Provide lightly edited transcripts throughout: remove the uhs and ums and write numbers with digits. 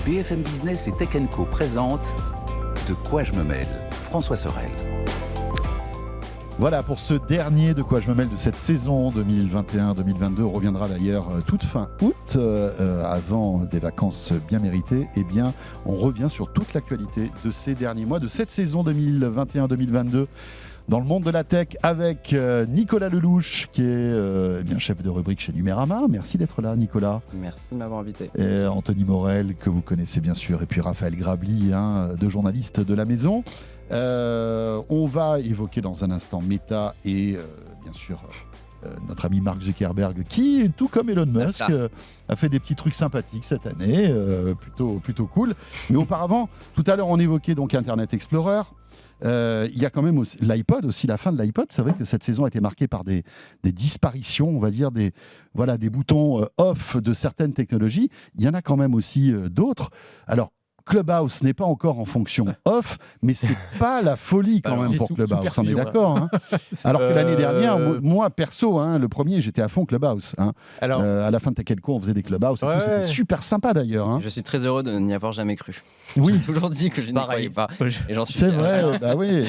BFM Business et Tech Co présente De quoi je me mêle, François Sorel. Voilà pour ce dernier De quoi je me mêle de cette saison 2021-2022. On reviendra d'ailleurs toute fin août, avant des vacances bien méritées. Eh bien, on revient sur toute l'actualité de ces derniers mois, de cette saison 2021-2022. Dans le monde de la tech avec Nicolas Lelouch qui est bien chef de rubrique chez Numérama. Merci d'être là Nicolas. Merci de m'avoir invité. Et Anthony Morel que vous connaissez bien sûr et puis Raphaël Grabli, deux journalistes de la maison. On va évoquer dans un instant Meta et bien sûr notre ami Mark Zuckerberg qui, tout comme Elon Musk, a fait des petits trucs sympathiques cette année, plutôt cool. Mais auparavant, tout à l'heure on évoquait donc Internet Explorer. Il y a quand même aussi l'iPod, aussi la fin de l'iPod. C'est vrai que cette saison a été marquée par des disparitions, on va dire, des boutons off de certaines technologies. Il y en a quand même aussi d'autres. Alors, Clubhouse n'est pas encore en fonction off, mais c'est pas la folie quand même pour Clubhouse, on est d'accord. Hein. Alors que l'année dernière, moi perso, le premier, j'étais à fond Clubhouse. Alors, à la fin de Tech Co, on faisait des Clubhouse, et tout, c'était super sympa d'ailleurs. Je suis très heureux de n'y avoir jamais cru. Oui. J'ai toujours dit que je n'y croyais pas. Et j'en suis c'est vrai, bah oui.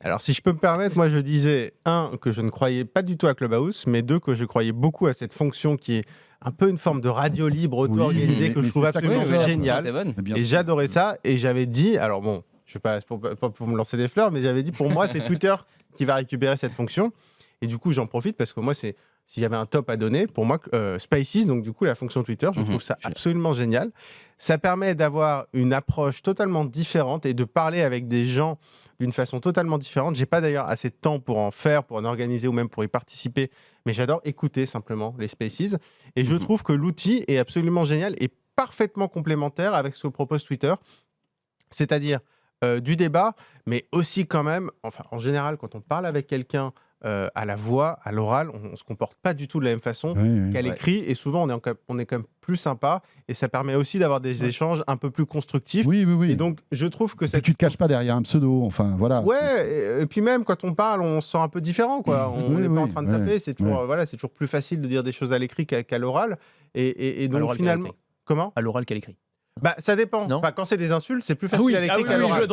Alors, si je peux me permettre, moi je disais, que je ne croyais pas du tout à Clubhouse, mais que je croyais beaucoup à cette fonction qui est un peu une forme de radio libre auto-organisée que je trouve absolument géniale. Et j'adorais ça. Et j'avais dit, alors bon, je ne sais pas pour me lancer des fleurs, mais j'avais dit, pour moi, c'est Twitter qui va récupérer cette fonction. Et du coup, j'en profite parce que moi, s'il y avait un top à donner, pour moi, Spaces, donc du coup, la fonction Twitter, je trouve ça absolument génial. Ça permet d'avoir une approche totalement différente et de parler avec des gens d'une façon totalement différente. J'ai pas d'ailleurs assez de temps pour en faire, pour en organiser ou même pour y participer, mais j'adore écouter simplement les Spaces. Et je trouve que l'outil est absolument génial et parfaitement complémentaire avec ce que propose Twitter, c'est-à-dire du débat, mais aussi quand même, enfin en général, quand on parle avec quelqu'un à la voix, à l'oral, on ne se comporte pas du tout de la même façon qu'à l'écrit, et souvent on est quand même plus sympa, et ça permet aussi d'avoir des échanges un peu plus constructifs. Oui. Et donc je trouve que tu te caches pas derrière un pseudo, enfin voilà. Ouais, et puis même quand on parle, on se sent un peu différent, quoi. On n'est pas en train de taper, c'est toujours, c'est toujours plus facile de dire des choses à l'écrit qu'à l'oral, et donc finalement... Comment ? À l'oral qu'à l'écrit. Bah, ça dépend. Enfin, quand c'est des insultes, c'est plus facile à l'écrit qu'à l'oral.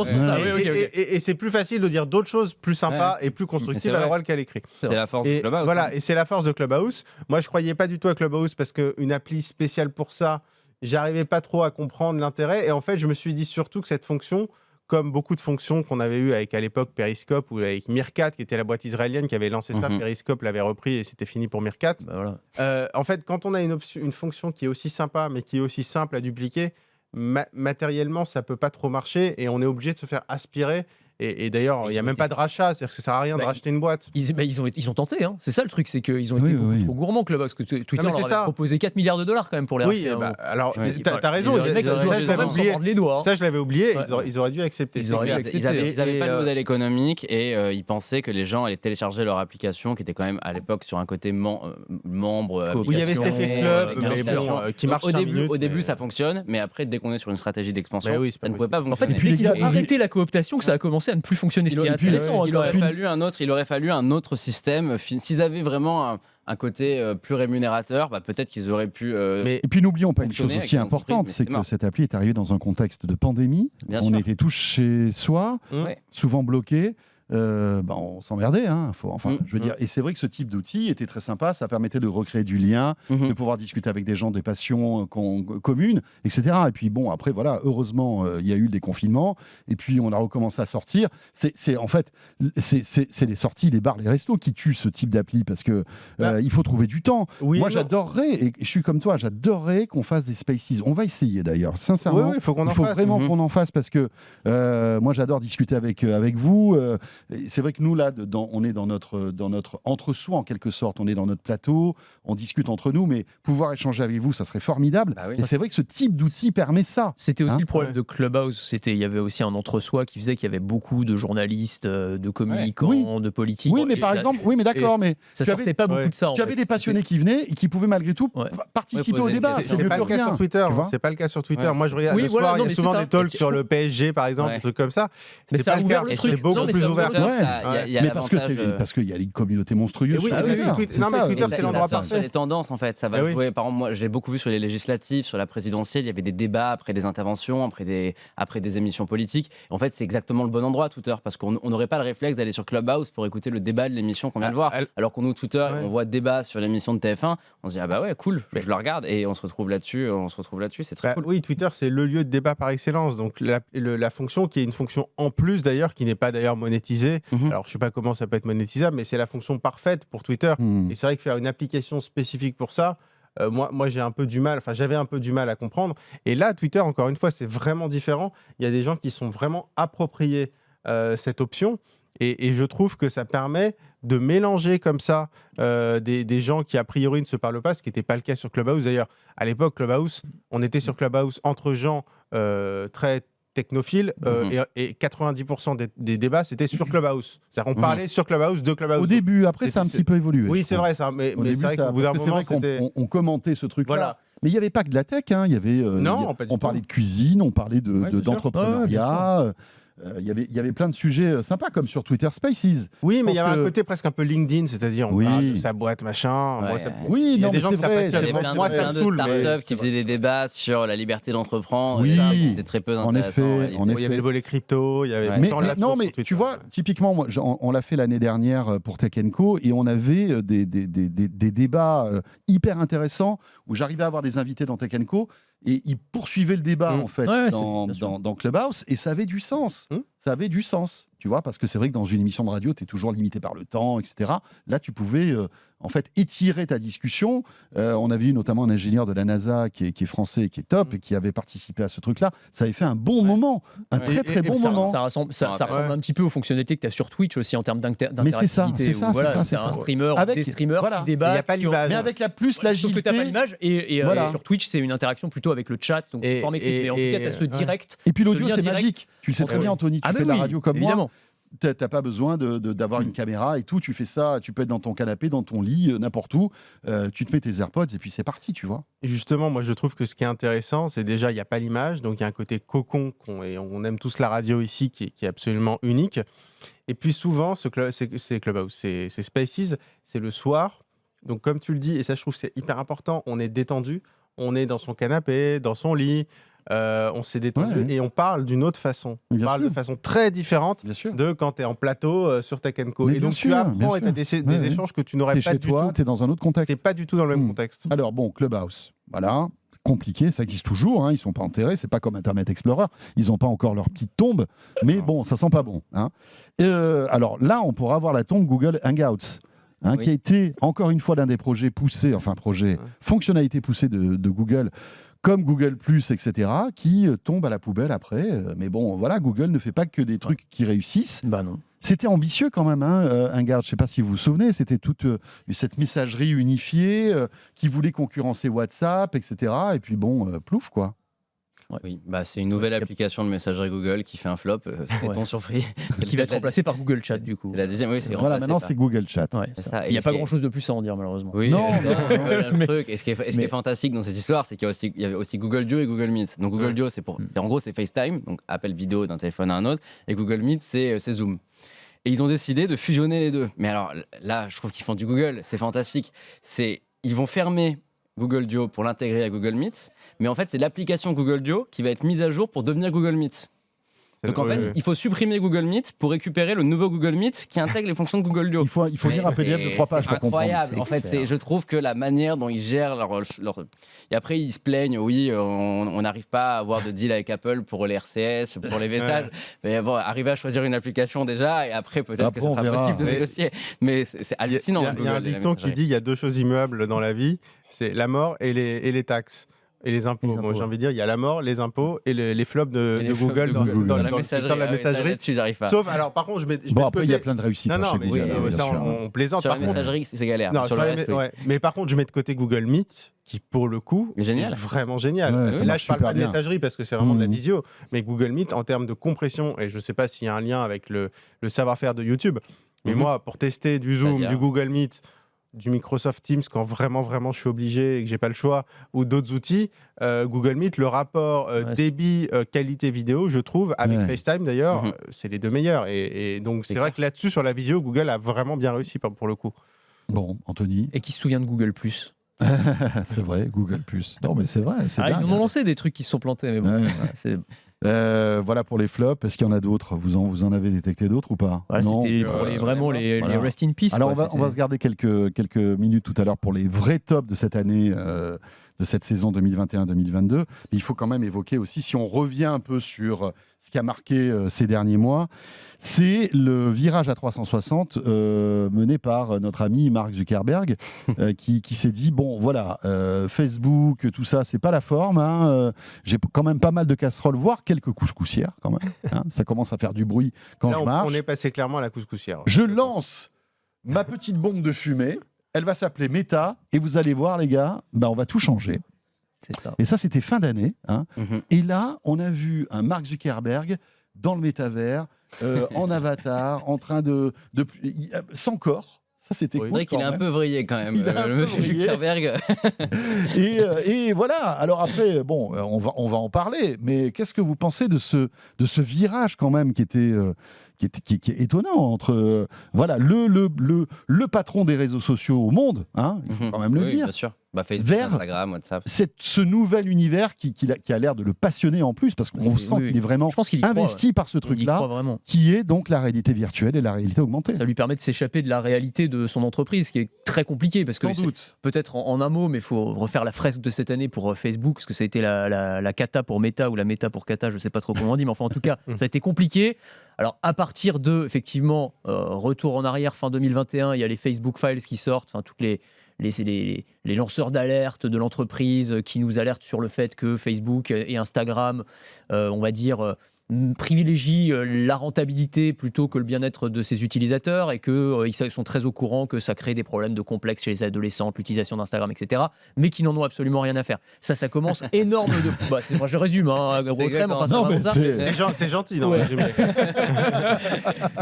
Et c'est plus facile de dire d'autres choses plus sympas et plus constructives à l'oral qu'à l'écrit. C'est la force de Clubhouse. Voilà, et c'est la force de Clubhouse. Moi, je croyais pas du tout à Clubhouse parce qu'une appli spéciale pour ça, j'arrivais pas trop à comprendre l'intérêt. Et en fait, je me suis dit surtout que cette fonction, comme beaucoup de fonctions qu'on avait eues avec à l'époque Periscope ou avec Meerkat, qui était la boîte israélienne qui avait lancé ça, Periscope l'avait repris et c'était fini pour Meerkat. En fait, quand on a une fonction qui est aussi sympa, mais qui est aussi simple à dupliquer, matériellement, ça peut pas trop marcher et on est obligé de se faire aspirer. Et d'ailleurs, il n'y a même pas de rachat, c'est-à-dire que ça sert à rien de racheter une boîte. Ils ont tenté, c'est ça le truc, c'est qu'ils ont été beaucoup trop gourmands, Clubhouse, parce que Twitter leur avait proposé 4 milliards de dollars quand même pour les racheter. Alors, t'as raison, ça je l'avais oublié, ils auraient dû accepter. Ils n'avaient pas de modèle économique et ils pensaient que les gens allaient télécharger leur application, qui était quand même à l'époque sur un côté membre. Oui, il y avait cet effet club, mais bon, qui marche au début, ça fonctionne, mais après, dès qu'on est sur une stratégie d'expansion, ça ne pouvait pas fonctionner. En fait, dès qu'ils ont arrêté la cooptation, que ça a commencé à ne plus fonctionner. Ce qui est intéressant, il aurait fallu un autre système. S'ils avaient vraiment un côté plus rémunérateur, peut-être qu'ils auraient pu. Et puis n'oublions pas une chose aussi importante, c'est que cette appli est arrivée dans un contexte de pandémie. On était tous chez soi, souvent bloqués. On s'emmerdait, je veux dire. Et c'est vrai que ce type d'outil était très sympa, ça permettait de recréer du lien, de pouvoir discuter avec des gens des passions communes, etc. Et puis bon, après voilà, heureusement, il y a eu des confinements, et puis on a recommencé à sortir. C'est les sorties, les bars, les restos qui tuent ce type d'appli, parce que il faut trouver du temps. Moi, j'adorerais, et je suis comme toi, j'adorerais qu'on fasse des Spaces. On va essayer d'ailleurs, sincèrement. Il faut vraiment qu'on en fasse, parce que moi, j'adore discuter avec vous. C'est vrai que nous, là, on est dans notre entre-soi, en quelque sorte. On est dans notre plateau, on discute entre nous, mais pouvoir échanger avec vous, ça serait formidable. Et c'est vrai que ce type d'outil permet ça. C'était aussi le problème de Clubhouse. Il y avait aussi un entre-soi qui faisait qu'il y avait beaucoup de journalistes, de communicants, de politiques. Oui, mais par exemple, d'accord, mais ça sortait pas beaucoup de ça. Tu avais des passionnés qui venaient et qui pouvaient malgré tout participer au débat. C'est pas le cas sur Twitter. C'est pas le cas sur Twitter. Moi, je regarde le soir, il y a souvent des talks sur le PSG, par exemple, des trucs comme ça. Mais ça a ouvert le truc. Beaucoup plus ouvert. Mais parce qu'il y a une communauté monstrueuse. Oui, Twitter, c'est l'endroit parfait. Sur les tendances, en fait, ça va jouer. Par exemple, moi, j'ai beaucoup vu sur les législatives, sur la présidentielle, il y avait des débats après des interventions, après des émissions politiques. En fait, c'est exactement le bon endroit, Twitter, parce qu'on n'aurait pas le réflexe d'aller sur Clubhouse pour écouter le débat de l'émission qu'on vient de voir. Alors qu'on ouvre Twitter, on voit débat sur l'émission de TF1, on se dit ah bah ouais, cool, je le regarde et on se retrouve là-dessus, c'est très cool. Oui, Twitter, c'est le lieu de débat par excellence. Donc la fonction qui est une fonction en plus d'ailleurs, qui n'est pas d'ailleurs monétisée. Alors je sais pas comment ça peut être monétisable, mais c'est la fonction parfaite pour Twitter. Et c'est vrai que faire une application spécifique pour ça, moi j'avais un peu du mal à comprendre. Et là, Twitter, encore une fois, c'est vraiment différent. Il y a des gens qui sont vraiment appropriés cette option. Et je trouve que ça permet de mélanger comme ça des gens qui a priori ne se parlent pas, ce qui n'était pas le cas sur Clubhouse. D'ailleurs, à l'époque, Clubhouse, on était sur Clubhouse entre gens très technophiles et 90% des débats, c'était sur Clubhouse. C'est-à-dire qu'on parlait sur Clubhouse, de Clubhouse. Au début, après, ça a un petit peu évolué. Oui, c'est vrai, ça. Mais c'est vrai qu'au bout d'un moment, on commentait ce truc-là. Voilà. Mais il n'y avait pas que de la tech. Il y avait, on parlait de cuisine, on parlait d'entrepreneuriat. Il y avait plein de sujets sympas, comme sur Twitter Spaces. Oui, mais il y avait un côté presque un peu LinkedIn, c'est-à-dire on parle de sa boîte, machin. Oui, il y a des gens qui s'apprécient. Il y avait plein de startups qui faisaient des débats sur la liberté d'entreprendre. Oui, c'était très peu intéressant. Il y avait le volet crypto. Il y avait mais tu vois, typiquement, moi, on l'a fait l'année dernière pour Tech & Co. Et on avait des débats hyper intéressants où j'arrivais à avoir des invités dans Tech & Co. Et ils poursuivaient le débat en fait dans Clubhouse et ça avait du sens. Ça avait du sens, tu vois, parce que c'est vrai que dans une émission de radio, tu es toujours limité par le temps, etc. Là, tu pouvais en fait étirer ta discussion. On avait eu notamment un ingénieur de la NASA qui est français, qui est top et qui avait participé à ce truc-là. Ça avait fait un bon moment, un très bon moment. Ça ressemble un petit peu aux fonctionnalités que tu as sur Twitch aussi en termes d'interactivité. Mais c'est ça. C'est un streamer ou des streamers qui débattent. Il n'y a pas l'image. Mais avec l'agilité. Sauf que tu n'as pas l'image et sur Twitch, c'est une interaction plutôt avec le chat, donc forme écrite. Mais en tout cas, tu as ce direct. Et puis l'audio, c'est magique. Tu le sais très bien, Anthony. Tu fais de la radio comme moi. T'as pas besoin d'avoir une caméra et tout. Tu fais ça, tu peux être dans ton canapé, dans ton lit, n'importe où. Tu te mets tes AirPods et puis c'est parti, tu vois. Et justement, moi, je trouve que ce qui est intéressant, c'est déjà, il n'y a pas l'image. Donc, il y a un côté cocon. Et on aime tous la radio ici, qui est absolument unique. Et puis, souvent, c'est Clubhouse, c'est Spaces, c'est le soir. Donc, comme tu le dis, et ça, je trouve que c'est hyper important, on est détendu. On est dans son canapé, dans son lit. On s'est détendu et on parle d'une autre façon. On parle de façon très différente de quand tu es en plateau sur Tech & Co. Et donc tu apprends et tu as des échanges que tu n'aurais pas du tout. Tu es dans un autre contexte. Tu n'es pas du tout dans le même contexte. Alors bon, Clubhouse, voilà, compliqué, ça existe toujours, ils ne sont pas enterrés, c'est pas comme Internet Explorer, ils n'ont pas encore leur petite tombe, mais bon, ça sent pas bon. Alors là, on pourra avoir la tombe Google Hangouts. Qui a été encore une fois l'un des projets poussés, fonctionnalité poussée de Google, comme Google+, etc., qui tombe à la poubelle après. Mais bon, voilà, Google ne fait pas que des trucs qui réussissent. Bah non. C'était ambitieux quand même, Hangouts. Je ne sais pas si vous vous souvenez, c'était toute cette messagerie unifiée qui voulait concurrencer WhatsApp, etc. Et puis bon, plouf, quoi. Oui, c'est une nouvelle application de messagerie Google qui fait un flop, est-on surpris. Qui va être remplacée par Google Chat, du coup. La deuxième, oui, c'est voilà, maintenant c'est Google Chat. Il n'y a pas grand-chose de plus à en dire, malheureusement. Oui, truc. Et ce qui est fantastique dans cette histoire, c'est qu'il y avait aussi Google Duo et Google Meet. Donc Google Duo, en gros, c'est FaceTime, donc appel vidéo d'un téléphone à un autre, et Google Meet, c'est Zoom. Et ils ont décidé de fusionner les deux. Mais alors là, je trouve qu'ils font du Google, c'est fantastique. Ils vont fermer Google Duo pour l'intégrer à Google Meet, mais en fait, c'est l'application Google Duo qui va être mise à jour pour devenir Google Meet. Donc en fait, il faut supprimer Google Meet pour récupérer le nouveau Google Meet qui intègre les fonctions de Google Duo. Il faut lire un PDF de 3 pages pour comprendre. C'est incroyable. En fait, je trouve que la manière dont ils gèrent leur... Et après, ils se plaignent, on n'arrive pas à avoir de deal avec Apple pour les RCS, pour les messages. Mais bon, arriver à choisir une application déjà, et après, peut-être que ça sera possible de négocier. Mais c'est hallucinant. Il y a un dicton qui dit il y a 2 choses immuables dans la vie, c'est la mort et les taxes. Et les impôts. Moi, j'ai envie de dire, il y a la mort, les impôts et les flops de Google dans la messagerie. Sauf, alors, par contre, je mets après, il y a plein de réussites. Non, mais ça, on plaisante. Sur la messagerie, c'est galère. Non, mais par contre, je mets de côté Google Meet, qui, pour le coup, est vraiment génial. Là, je parle pas de messagerie parce que c'est vraiment de la visio. Mais Google Meet, en termes de compression, et je ne sais pas s'il y a un lien avec le savoir-faire de YouTube, mais moi, pour tester du Zoom, du Google Meet, du Microsoft Teams quand vraiment je suis obligé et que j'ai pas le choix, ou d'autres outils, Google Meet, le rapport débit qualité vidéo, je trouve, avec FaceTime d'ailleurs, c'est les deux meilleurs. Et donc c'est vrai que là-dessus, sur la visio, Google a vraiment bien réussi pour le coup. Bon, Anthony. Et qui se souvient de Google Plus? C'est vrai, Google Plus. Non, mais c'est vrai. Ils en ont lancé des trucs qui se sont plantés, mais bon. Voilà pour les flops. Est-ce qu'il y en a d'autres? Vous en avez détecté d'autres ou pas? Non, c'était vraiment les rest in peace. Alors on va se garder quelques minutes tout à l'heure pour les vrais tops de cette année, de cette saison 2021-2022. Mais il faut quand même évoquer aussi, si on revient un peu sur ce qui a marqué ces derniers mois, c'est le virage à 360 mené par notre ami Mark Zuckerberg qui s'est dit, bon voilà, Facebook, tout ça, c'est pas la forme. J'ai quand même pas mal de casseroles, voire quelques couscoussières quand même. Ça commence à faire du bruit quand je marche. On est passé clairement à la couscoussière. Je lance ma petite bombe de fumée. Elle va s'appeler Meta et vous allez voir les gars, on va tout changer. C'est ça. Et ça c'était fin d'année. Et là on a vu un Mark Zuckerberg dans le métavers, en avatar, en train de sans corps. Ça c'était cool. C'est vrai qu'il est un peu vrillé quand même, le Zuckerberg. et voilà. Alors après, bon, on va en parler. Mais qu'est-ce que vous pensez de ce virage quand même qui est étonnant entre voilà le patron des réseaux sociaux au monde, il faut quand même le dire. Bien sûr. Facebook, vers Instagram, WhatsApp. Ce nouvel univers qui a l'air de le passionner en plus, parce qu'on sent qu'il est vraiment investi par ce truc-là, qui est donc la réalité virtuelle et la réalité augmentée. Ça lui permet de s'échapper de la réalité de son entreprise, qui est très compliqué, parce que peut-être en un mot, mais il faut refaire la fresque de cette année pour Facebook, parce que ça a été la cata pour Meta ou la méta pour cata, je ne sais pas trop comment on dit, mais enfin en tout cas, ça a été compliqué. Alors à partir de, effectivement, retour en arrière fin 2021, il y a les Facebook Files qui sortent, enfin toutes les lanceurs d'alerte de l'entreprise qui nous alertent sur le fait que Facebook et Instagram, on va dire, privilégient la rentabilité plutôt que le bien-être de ses utilisateurs et qu'ils sont très au courant que ça crée des problèmes de complexe chez les adolescents, l'utilisation d'Instagram, etc., mais qui n'en ont absolument rien à faire. Ça commence énorme de... moi, je résume, gros trait, T'es gentil, non, résumé.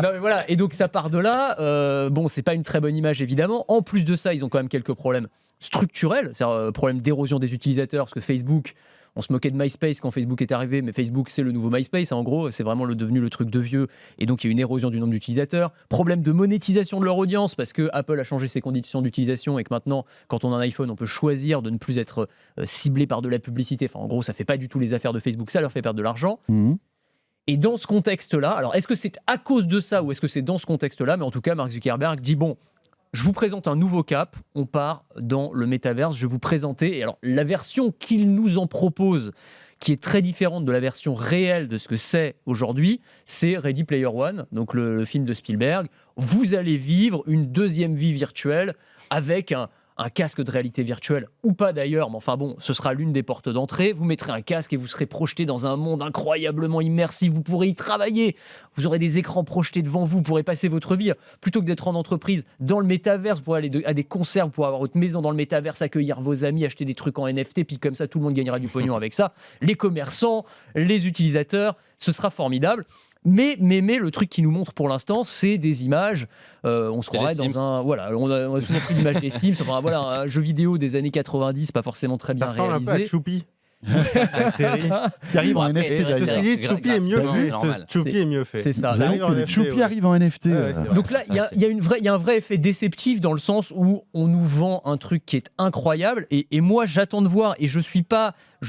Non, mais voilà. Et donc, ça part de là. Bon, c'est pas une très bonne image, évidemment. En plus de ça, ils ont quand même quelques problèmes structurels, c'est-à-dire problème d'érosion des utilisateurs, parce que Facebook... On se moquait de MySpace quand Facebook est arrivé, mais Facebook, c'est le nouveau MySpace. En gros, c'est vraiment devenu le truc de vieux. Et donc, il y a une érosion du nombre d'utilisateurs. Problème de monétisation de leur audience, parce que Apple a changé ses conditions d'utilisation et que maintenant, quand on a un iPhone, on peut choisir de ne plus être ciblé par de la publicité. Enfin, en gros, ça ne fait pas du tout les affaires de Facebook. Ça leur fait perdre de l'argent. Et dans ce contexte-là, alors, est-ce que c'est à cause de ça ou est-ce que c'est dans ce contexte-là? Mais en tout cas, Mark Zuckerberg dit, bon... Je vous présente un nouveau cap, on part dans le métaverse, je vais vous présenter, et alors la version qu'il nous en propose, qui est très différente de la version réelle de ce que c'est aujourd'hui, c'est Ready Player One, donc le film de Spielberg. Vous allez vivre une deuxième vie virtuelle avec un casque de réalité virtuelle, ou pas d'ailleurs, mais enfin bon, ce sera l'une des portes d'entrée. Vous mettrez un casque et vous serez projeté dans un monde incroyablement immersif, vous pourrez y travailler, vous aurez des écrans projetés devant vous, vous pourrez passer votre vie, plutôt que d'être en entreprise, dans le métaverse, vous pourrez aller à des concerts, vous pourrez avoir votre maison dans le métaverse, accueillir vos amis, acheter des trucs en NFT, puis comme ça, tout le monde gagnera du pognon avec ça. Les commerçants, les utilisateurs, ce sera formidable. Mais le truc qui nous montre pour l'instant, c'est des images. On se croirait dans un... Voilà, on a souvent pris l'image des Sims. Enfin, voilà, un jeu vidéo des années 90, pas forcément très bien réalisé. Ça ressemble un peu à Choupi. La série qui arrive en NFT. Choupi est mieux fait. Choupi est mieux fait. C'est ça. Choupi arrive en NFT. Donc là, il y a un vrai effet déceptif dans le sens où on nous vend un truc qui est incroyable. Et moi, j'attends de voir. Et je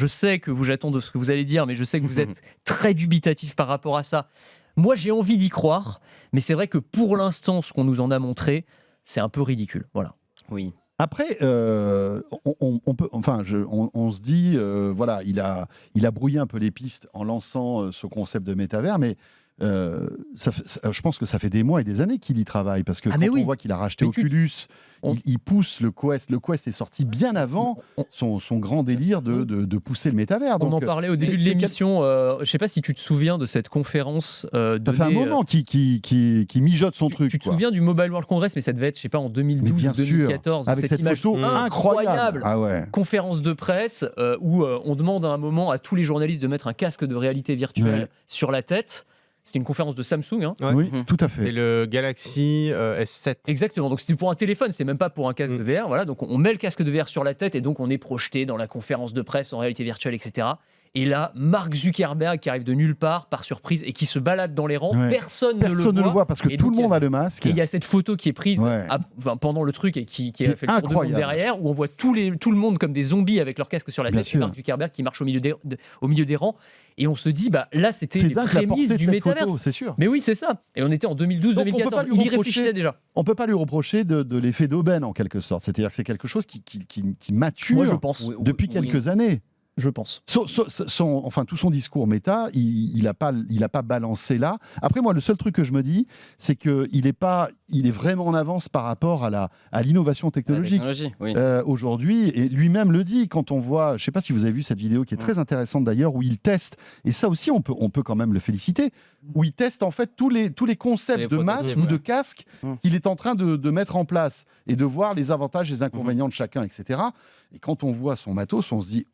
sais que j'attends de ce que vous allez dire, mais je sais que vous êtes très dubitatif par rapport à ça. Moi, j'ai envie d'y croire, mais c'est vrai que pour l'instant, ce qu'on nous en a montré, c'est un peu ridicule. Voilà. Oui. Après, on se dit, voilà, il a brouillé un peu les pistes en lançant ce concept de métavers, mais je pense que ça fait des mois et des années qu'il y travaille, parce que on voit qu'il a racheté Oculus, il pousse le Quest. Le Quest est sorti bien avant son grand délire de pousser le métavers. On en parlait au début de l'émission. Je ne sais pas si tu te souviens de cette conférence. Ça fait un moment qui mijote son truc. Tu te souviens du Mobile World Congress, mais ça devait être, je sais pas, en 2012 ou 2014. Avec cette image photo incroyable. Ah conférence de presse où on demande à un moment à tous les journalistes de mettre un casque de réalité virtuelle sur la tête. C'était une conférence de Samsung. Hein. Ouais. Oui, tout à fait. Et le Galaxy S7. Exactement. Donc c'était pour un téléphone, c'est même pas pour un casque de VR. Voilà. Donc on met le casque de VR sur la tête et donc on est projeté dans la conférence de presse en réalité virtuelle, etc. Et là, Mark Zuckerberg qui arrive de nulle part, par surprise, et qui se balade dans les rangs. Ouais. Personne ne le voit parce que Et tout donc, le monde a le masque. Et il y a cette photo qui est prise Ouais. pendant le truc et qui a fait le tour du monde incroyable. derrière, où on voit tout le monde comme des zombies avec leur casque sur la Bien tête, et sûr. Mark Zuckerberg qui marche au milieu des rangs. Et on se dit, bah là, c'était C'est les dingue la portée prémices de du cette métaverse. photo, c'est sûr. Mais oui, c'est ça. Et on était en 2012-2014. Il y réfléchissait déjà. On peut pas lui reprocher de l'effet d'aubaine en quelque sorte. C'est-à-dire que c'est quelque chose qui mature Moi, je pense. depuis quelques années. Je pense. Enfin, tout son discours méta, il a pas balancé là. Après, moi, le seul truc que je me dis, c'est qu'il est vraiment en avance par rapport à l'innovation technologique. Oui. Aujourd'hui, et lui-même le dit, quand on voit, je sais pas si vous avez vu cette vidéo qui est très intéressante d'ailleurs, où il teste, et ça aussi, on peut quand même le féliciter, où il teste en fait tous les concepts de masque ou de casque qu'il est en train de mettre en place et de voir les avantages et les inconvénients de chacun, etc. Et quand on voit son matos, on se dit,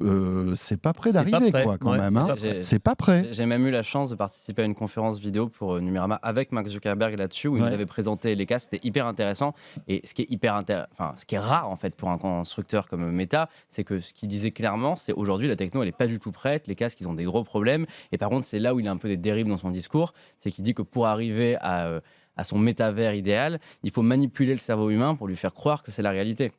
c'est pas prêt d'arriver, quoi, quand même. Hein. C'est pas prêt. J'ai même eu la chance de participer à une conférence vidéo pour Numérama avec Mark Zuckerberg là-dessus, où il nous avait présenté les casques. C'était hyper intéressant. Et ce qui est rare en fait pour un constructeur comme Meta, c'est que ce qu'il disait clairement, c'est aujourd'hui la techno, elle est pas du tout prête. Les casques, ils ont des gros problèmes. Et par contre, c'est là où il a un peu des dérives dans son discours, c'est qu'il dit que pour arriver à son métavers idéal, il faut manipuler le cerveau humain pour lui faire croire que c'est la réalité.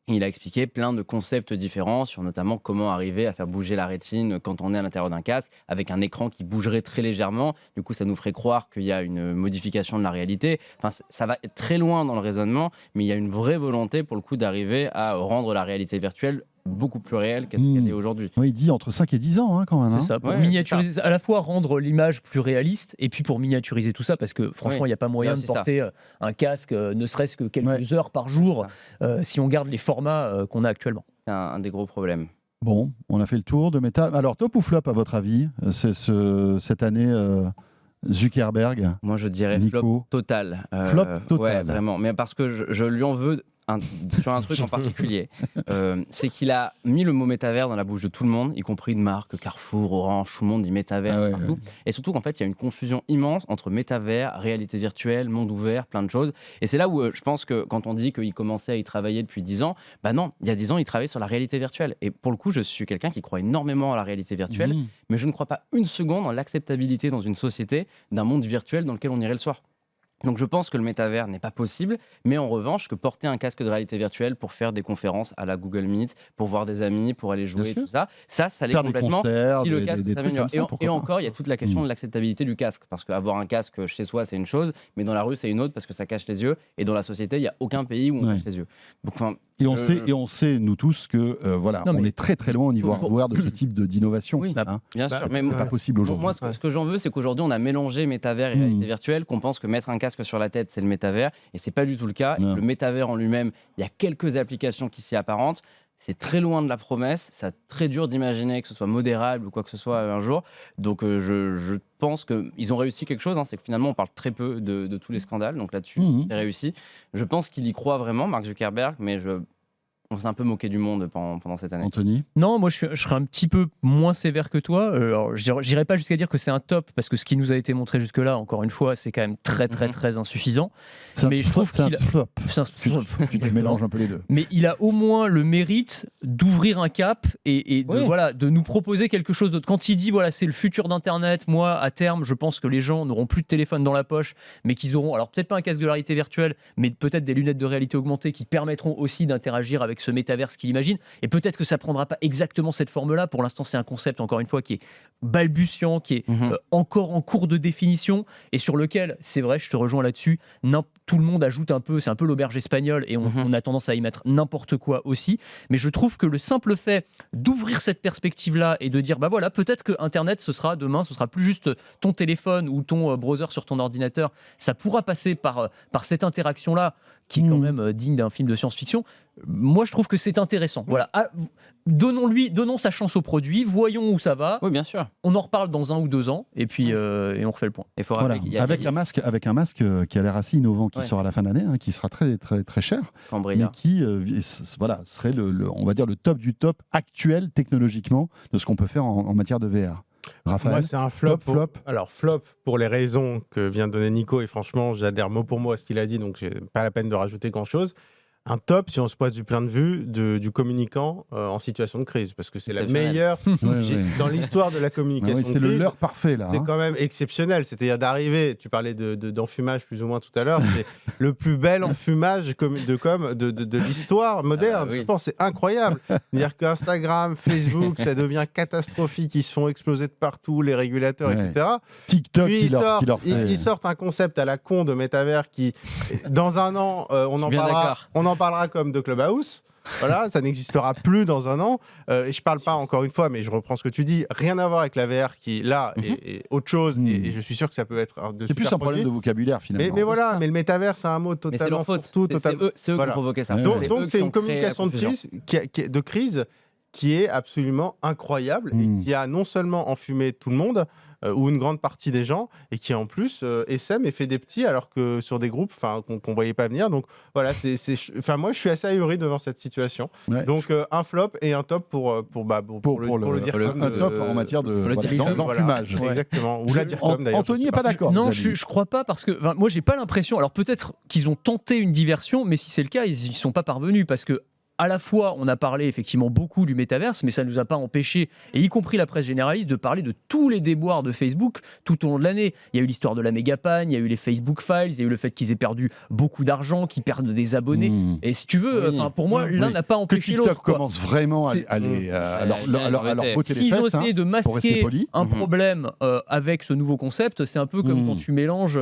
Il a expliqué plein de concepts différents sur notamment comment arriver à faire bouger la rétine quand on est à l'intérieur d'un casque avec un écran qui bougerait très légèrement. Du coup, ça nous ferait croire qu'il y a une modification de la réalité. Enfin, ça va être très loin dans le raisonnement, mais il y a une vraie volonté pour le coup d'arriver à rendre la réalité virtuelle beaucoup plus réelle qu'elle est aujourd'hui. Oui, il dit entre 5 et 10 ans quand même. C'est ça, pour miniaturiser, à la fois rendre l'image plus réaliste et puis pour miniaturiser tout ça, parce que franchement, il n'y a pas moyen de porter un casque, ne serait-ce que quelques heures par jour, si on garde les formats qu'on a actuellement. C'est un des gros problèmes. Bon, on a fait le tour de Meta. Alors, top ou flop à votre avis, cette année Zuckerberg? Moi, je dirais flop total. Flop total. Ouais, vraiment. Mais parce que je lui en veux sur un truc en particulier. C'est qu'il a mis le mot métavers dans la bouche de tout le monde, y compris de marques, Carrefour, Orange, tout le monde dit métavers partout. Ouais. Et surtout qu'en fait, il y a une confusion immense entre métavers, réalité virtuelle, monde ouvert, plein de choses. Et c'est là où je pense que quand on dit qu'il commençait à y travailler depuis 10 ans, bah non, il y a 10 ans, il travaillait sur la réalité virtuelle. Et pour le coup, je suis quelqu'un qui croit énormément à la réalité virtuelle, mais je ne crois pas une seconde en l'acceptabilité dans une société d'un monde virtuel dans lequel on irait le soir. Donc je pense que le métavers n'est pas possible, mais en revanche que porter un casque de réalité virtuelle pour faire des conférences à la Google Meet, pour voir des amis, pour aller jouer, tout ça l'est complètement concerts, si le casque s'améliore. Et encore, il y a toute la question de l'acceptabilité du casque, parce qu'avoir un casque chez soi, c'est une chose, mais dans la rue, c'est une autre, parce que ça cache les yeux, et dans la société, il n'y a aucun pays où on cache les yeux. Donc, et on sait, nous tous, que on est très très loin au niveau hardware de ce type d'innovation. Oui, bien sûr. Mais c'est pas possible aujourd'hui. Moi, ce que j'en veux, c'est qu'aujourd'hui, on a mélangé métavers et réalité virtuelle, qu'on pense que mettre un casque sur la tête, c'est le métavers, et c'est pas du tout le cas. Le métavers en lui-même, il y a quelques applications qui s'y apparentent. C'est très loin de la promesse, c'est très dur d'imaginer que ce soit modérable ou quoi que ce soit un jour. Donc je pense qu'ils ont réussi quelque chose, c'est que finalement on parle très peu de tous les scandales, donc là-dessus c'est réussi. Je pense qu'il y croit vraiment, Mark Zuckerberg, mais on s'est un peu moqué du monde pendant cette année. Anthony ? Non, moi je serais un petit peu moins sévère que toi. Alors, j'irais pas jusqu'à dire que c'est un top, parce que ce qui nous a été montré jusque-là, encore une fois, c'est quand même très insuffisant. Mais je trouve qu'il flop. C'est un flop. Tu mélanges un peu les deux. Mais il a au moins le mérite d'ouvrir un cap et de nous proposer quelque chose d'autre. Quand il dit c'est le futur d'Internet, moi à terme, je pense que les gens n'auront plus de téléphone dans la poche, mais qu'ils auront, alors peut-être pas un casque de réalité virtuelle, mais peut-être des lunettes de réalité augmentée qui permettront aussi d'interagir avec ce métaverse qu'il imagine, et peut-être que ça prendra pas exactement cette forme-là. Pour l'instant, c'est un concept, encore une fois, qui est balbutiant, qui est encore en cours de définition, et sur lequel, c'est vrai, je te rejoins là-dessus, tout le monde ajoute un peu, c'est un peu l'auberge espagnole, et on a tendance à y mettre n'importe quoi aussi, mais je trouve que le simple fait d'ouvrir cette perspective-là et de dire, peut-être que Internet, ce sera plus juste ton téléphone ou ton browser sur ton ordinateur, ça pourra passer par cette interaction-là, qui est quand même digne d'un film de science-fiction. Moi, je trouve que c'est intéressant. Voilà. Donnons sa chance au produit, voyons où ça va. Oui, bien sûr. On en reparle dans 1 ou 2 ans, et puis et on refait le point. Avec un masque qui a l'air assez innovant, qui sort à la fin de l'année, qui sera très très très cher, mais qui serait on va dire le top du top actuel technologiquement de ce qu'on peut faire en matière de VR. Raphaël, moi, c'est un flop. Alors, flop pour les raisons que vient de donner Nico, et franchement, j'adhère mot pour mot à ce qu'il a dit, donc j'ai pas la peine de rajouter grand-chose. Un top si on se pose du point de vue du communicant en situation de crise, parce que c'est la meilleure dans l'histoire de la communication. C'est le leurre parfait là. C'est quand même exceptionnel. C'est-à-dire d'arriver, tu parlais d'enfumage plus ou moins tout à l'heure, c'est le plus bel enfumage de l'histoire moderne. Je pense c'est incroyable. C'est-à-dire qu'Instagram, Facebook, ça devient catastrophique, ils se font exploser de partout, les régulateurs, etc. TikTok, puis ils sortent un concept à la con de métavers qui, dans un an, on en parlera comme de Clubhouse. Voilà, ça n'existera plus dans un an. Et je parle pas encore une fois, mais je reprends ce que tu dis. Rien à voir avec la VR qui, là, est autre chose. Et je suis sûr que ça peut être c'est plus un problème de vocabulaire finalement. Mais voilà, mais le métavers, c'est un mot totalement fourre-tout. C'est eux qui ont provoqué ça. Donc c'est une communication de crise qui est absolument incroyable et qui a non seulement enfumé tout le monde, ou une grande partie des gens, et qui en plus essaime et fait des petits alors que sur des groupes qu'on voyait pas venir. Donc voilà, moi je suis assez ahuri devant cette situation. Ouais, donc un flop et un top pour le dire. Un top en matière d'enfumage. Voilà, exactement. Ou la dire comme d'ailleurs. Anthony n'est pas d'accord. Non, je crois pas, parce que moi j'ai pas l'impression. Alors peut-être qu'ils ont tenté une diversion, mais si c'est le cas, ils y sont pas parvenus, parce que à la fois, on a parlé effectivement beaucoup du métaverse, mais ça ne nous a pas empêché, et y compris la presse généraliste, de parler de tous les déboires de Facebook tout au long de l'année. Il y a eu l'histoire de la mégapagne, il y a eu les Facebook Files, il y a eu le fait qu'ils aient perdu beaucoup d'argent, qu'ils perdent des abonnés. Et si tu veux, pour moi, l'un n'a pas empêché l'autre. TikTok commence vraiment à leur botter les fesses. S'ils ont essayé de masquer un problème avec ce nouveau concept, c'est un peu comme quand tu mélanges,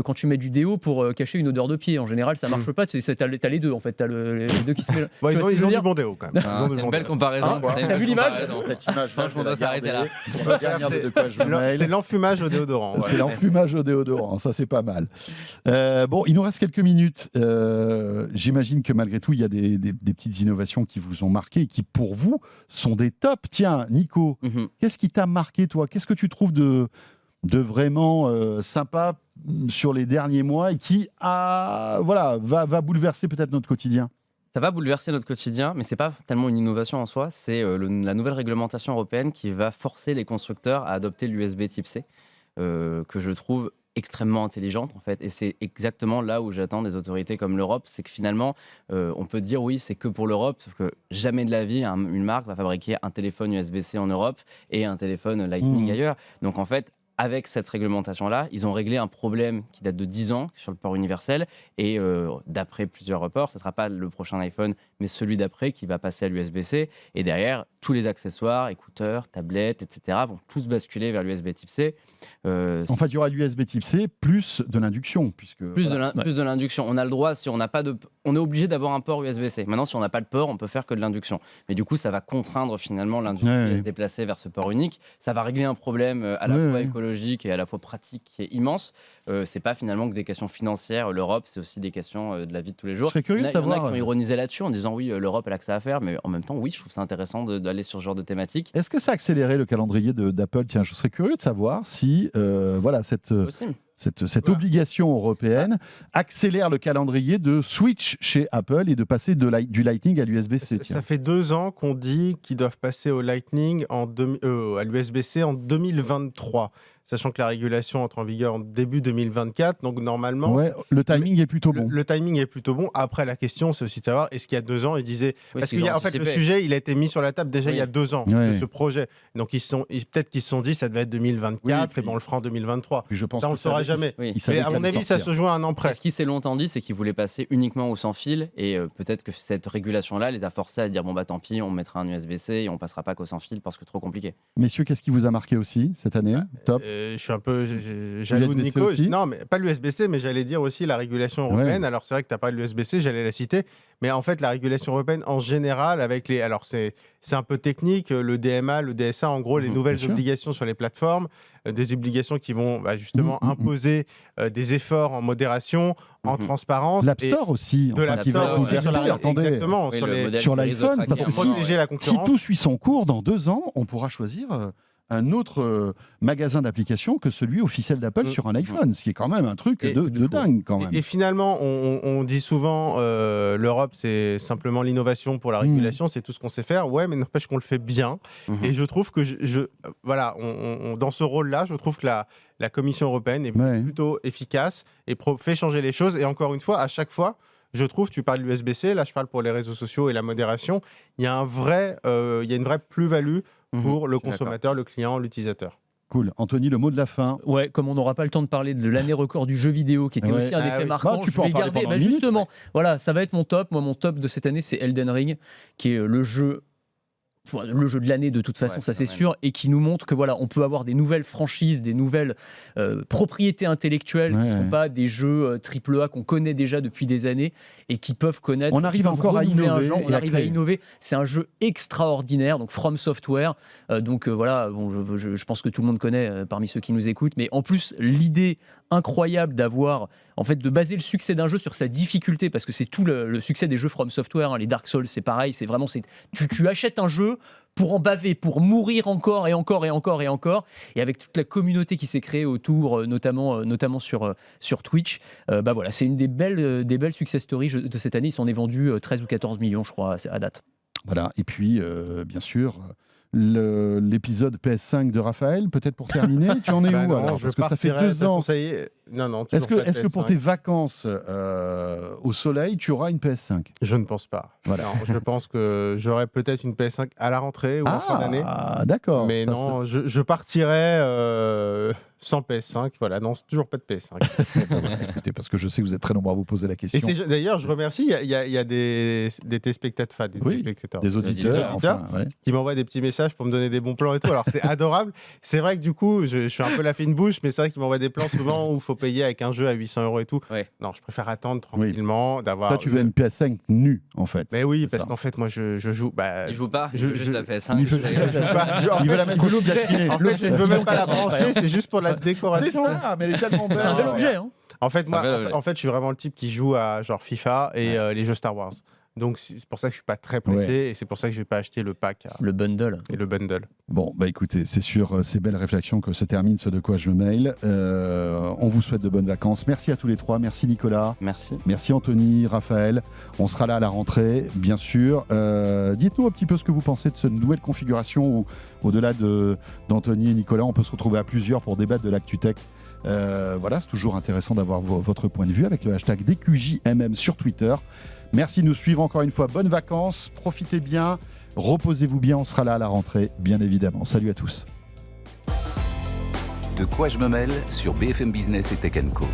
quand tu mets du déo pour cacher une odeur de pied. En général, ça marche pas. T'as les deux, en fait. T'as les deux qui se mélangent. Bon, ils ont du bon déo quand même. C'est une belle comparaison. T'as vu l'image ? Cette image, on doit s'arrêter là. C'est l'enfumage au déodorant. C'est l'enfumage au déodorant, ça c'est pas mal. Bon, il nous reste quelques minutes. J'imagine que malgré tout, il y a des petites innovations qui vous ont marqué et qui pour vous sont des tops. Tiens, Nico, qu'est-ce qui t'a marqué toi ? Qu'est-ce que tu trouves de vraiment sympa sur les derniers mois et qui va bouleverser peut-être notre quotidien ? Ça va bouleverser notre quotidien, mais ce n'est pas tellement une innovation en soi, c'est la nouvelle réglementation européenne qui va forcer les constructeurs à adopter l'USB type C, que je trouve extrêmement intelligente en fait, et c'est exactement là où j'attends des autorités comme l'Europe, c'est que finalement on peut dire oui c'est que pour l'Europe, sauf que jamais de la vie une marque va fabriquer un téléphone USB-C en Europe et un téléphone Lightning ailleurs. Donc en fait, avec cette réglementation-là, ils ont réglé un problème qui date de 10 ans sur le port universel, et d'après plusieurs reports, ce ne sera pas le prochain iPhone, mais celui d'après qui va passer à l'USB-C, et derrière, tous les accessoires, écouteurs, tablettes, etc. vont tous basculer vers l'USB type C. En fait, il y aura l'USB type C plus de l'induction. Plus de l'induction. On a le droit, si on n'a pas de... On est obligé d'avoir un port USB-C. Maintenant, si on n'a pas le port, on peut faire que de l'induction. Mais du coup, ça va contraindre finalement l'industrie à se déplacer vers ce port unique. Ça va régler un problème à la fois écologique et à la fois pratique qui est immense. C'est pas finalement que des questions financières. L'Europe, c'est aussi des questions de la vie de tous les jours. Je serais curieux de savoir. Il y en a qui ont ironisé là-dessus en disant oui, l'Europe elle a que ça à faire, mais en même temps, oui, je trouve ça intéressant d'aller sur ce genre de thématique. Est-ce que ça a accéléré le calendrier d'Apple ? Tiens, je serais curieux de savoir si cette obligation européenne accélère le calendrier de switch chez Apple et de passer du Lightning à l'USB-C. Ça fait 2 ans qu'on dit qu'ils doivent passer au Lightning à l'USB-C en 2023. Sachant que la régulation entre en vigueur en début 2024, donc normalement... Ouais, le timing est plutôt bon. Le timing est plutôt bon. Après, la question, c'est aussi de savoir, est-ce qu'il y a 2 ans, ils disaient... parce qu'en fait, le sujet, il a été mis sur la table déjà il y a 2 ans, de ce projet. Donc, peut-être qu'ils se sont dit, ça devait être 2024, et on le fera en 2023. Puis je pense ça, on ne le saura jamais. Mais à mon avis, ça se joue à un an près. Ce qui s'est longtemps dit, c'est qu'ils voulaient passer uniquement au sans-fil, et peut-être que cette régulation-là les a forcés à dire, bon bah tant pis, on mettra un USB-C et on passera pas qu'au sans-fil parce que trop compliqué. Messieurs, qu'est-ce qui vous a marqué aussi cette année ? Top. Je suis un peu... Jaloux de Nico. Non, mais pas l'USB-C, mais j'allais dire aussi la régulation européenne. Alors, c'est vrai que tu n'as pas de l'USB-C, j'allais la citer. Mais en fait, la régulation européenne en général, avec les. Alors, c'est un peu technique, le DMA, le DSA, en gros, les nouvelles obligations sur les plateformes, des obligations qui vont justement imposer des efforts en modération, en transparence. L'App Store aussi, qui va être ouvert. Exactement, sur l'iPhone, parce que si tout suit son cours, dans 2 ans, on pourra choisir un autre magasin d'applications que celui officiel d'Apple sur un iPhone, ce qui est quand même un truc de dingue quand même. Et finalement, on dit souvent l'Europe c'est simplement l'innovation pour la régulation, c'est tout ce qu'on sait faire. Ouais, mais n'empêche qu'on le fait bien. Et je trouve que voilà, dans ce rôle-là, je trouve que la Commission européenne est plutôt efficace et fait changer les choses. Et encore une fois, à chaque fois, je trouve, tu parles de l'USB-C, là je parle pour les réseaux sociaux et la modération, il y a une vraie plus-value pour le consommateur, le client, l'utilisateur. Cool. Anthony, le mot de la fin. Ouais, comme on n'aura pas le temps de parler de l'année record du jeu vidéo, qui était aussi un des faits marquants, tu peux en parler pendant une justement, minute, voilà, ça va être mon top. Moi, mon top de cette année, c'est Elden Ring, qui est le jeu de l'année de toute façon, ça c'est sûr, et qui nous montre que voilà, on peut avoir des nouvelles franchises, des nouvelles propriétés intellectuelles qui ne sont pas des jeux AAA qu'on connaît déjà depuis des années et qui peuvent connaître. On arrive encore à innover. On arrive à innover. C'est un jeu extraordinaire, donc From Software. Voilà, bon, je pense que tout le monde connaît parmi ceux qui nous écoutent, mais en plus l'idée incroyable d'avoir, en fait, de baser le succès d'un jeu sur sa difficulté, parce que c'est tout le succès des jeux From Software, hein, les Dark Souls, c'est pareil, c'est vraiment, tu achètes un jeu pour en baver, pour mourir encore et encore et encore et encore, et avec toute la communauté qui s'est créée autour, notamment sur Twitch, voilà, c'est une des belles success stories de cette année. Ils s'en est vendu 13 ou 14 millions, je crois, à date. Voilà, et puis, bien sûr, l'épisode PS5 de Raphaël, peut-être pour terminer. Tu en es où alors? Parce que ça fait 2 ans. Ça y est. Non, est-ce que pour tes vacances au soleil, tu auras une PS5? Je ne pense pas. Voilà. Non, je pense que j'aurai peut-être une PS5 à la rentrée ou en fin d'année. Ah, d'accord. Mais non, je partirai sans PS5. Voilà, non, c'est toujours pas de PS5. Écoutez, parce que je sais que vous êtes très nombreux à vous poser la question. Et d'ailleurs, je remercie, il y a des téléspectateurs, des auditeurs qui m'envoient des petits messages pour me donner des bons plans et tout. Alors, c'est adorable. C'est vrai que du coup, je suis un peu la fine bouche, mais c'est vrai qu'ils m'envoient des plans souvent où il faut payer avec un jeu à 800 € et tout. Ouais. Non, je préfère attendre tranquillement d'avoir. Toi, tu veux une PS5 nue, en fait. Mais oui, parce qu'en fait, moi, je joue. Il joue pas. Je juste la PS5. Il veut la mettre de l'eau bien cleanée. En fait, je ne veux même pas la brancher. C'est juste pour la décoration. C'est ça, mais elle est tellement belle. C'est un bel objet. Hein. En fait, je suis vraiment le type qui joue à genre FIFA et les jeux Star Wars. Donc c'est pour ça que je suis pas très pressé et c'est pour ça que je vais pas acheter le pack. Le bundle. Et le bundle. Bon, bah écoutez, c'est sur ces belles réflexions que se termine ce De quoi je me mail. On vous souhaite de bonnes vacances. Merci à tous les trois. Merci Nicolas. Merci. Merci Anthony, Raphaël. On sera là à la rentrée, bien sûr. Dites-nous un petit peu ce que vous pensez de cette nouvelle configuration où, au-delà d'Anthony et Nicolas, on peut se retrouver à plusieurs pour débattre de l'actu tech. Voilà, c'est toujours intéressant d'avoir votre point de vue avec le hashtag DQJMM sur Twitter. Merci de nous suivre encore une fois. Bonnes vacances, profitez bien, reposez-vous bien. On sera là à la rentrée, bien évidemment. Salut à tous. De quoi je me mêle sur BFM Business et Tech & Co.